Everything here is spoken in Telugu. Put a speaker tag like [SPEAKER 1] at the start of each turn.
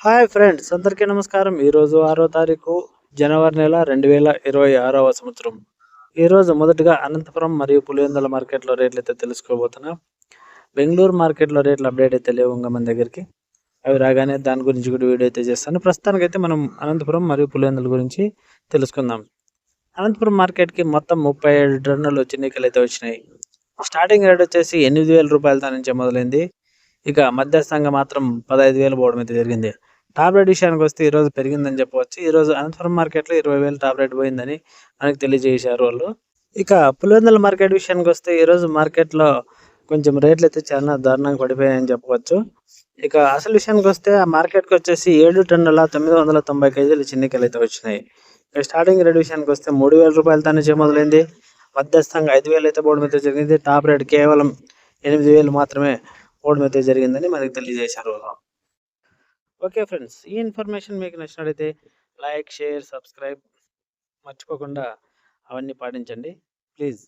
[SPEAKER 1] హాయ్ ఫ్రెండ్స్, అందరికీ నమస్కారం. ఈరోజు 6వ తారీఖు జనవరి నెల 2026వ సంవత్సరం. ఈరోజు మొదటగా అనంతపురం మరియు పులివెందుల మార్కెట్లో రేట్లు అయితే తెలుసుకోబోతున్నాం. బెంగళూరు మార్కెట్లో రేట్లు అప్డేట్ అయితే లేవు ఇంకా మన దగ్గరికి. అవి రాగానే దాని గురించి కూడా వీడియో అయితే చేస్తాను. ప్రస్తుతానికైతే మనం అనంతపురం మరియు పులివెందుల గురించి తెలుసుకుందాం. అనంతపురం మార్కెట్కి మొత్తం 37 టన్నులు చిన్నికలు అయితే వచ్చినాయి. స్టార్టింగ్ రేట్ వచ్చేసి 8,000 రూపాయలతో నుంచే మొదలైంది. ఇక మధ్యస్థంగా మాత్రం 15,000 పోవడం అయితే జరిగింది. టాప్ రేట్ విషయానికి వస్తే ఈరోజు పెరిగిందని చెప్పవచ్చు. ఈరోజు అనంతపురం మార్కెట్లో 20,000 టాప్ రేట్ పోయిందని మనకు తెలియజేశారు వాళ్ళు. ఇక పులివెందుల మార్కెట్ విషయానికి వస్తే ఈరోజు మార్కెట్లో కొంచెం రేట్లు అయితే చాలా దారుణంగా పడిపోయాయని చెప్పవచ్చు. ఇక అసలు విషయానికి వస్తే ఆ మార్కెట్కి వచ్చేసి 7 టన్నుల 990 కేజీలు చిన్నికలు అయితే వచ్చినాయి. ఇక స్టార్టింగ్ రేట్ విషయానికి వస్తే 3,000 రూపాయలతో నుంచే మొదలైంది. మధ్యస్థంగా 5,000 అయితే పోవడం అయితే జరిగింది. టాప్ రేట్ కేవలం 8,000 మాత్రమే పోవడం అయితే జరిగిందని మనకు తెలియజేశారు. ఓకే ఫ్రెండ్స్, ఈ ఇన్ఫర్మేషన్ మీకు నచ్చినట్లయితే లైక్, షేర్, సబ్స్క్రైబ్ మర్చిపోకుండా అవన్నీ పాటించండి ప్లీజ్.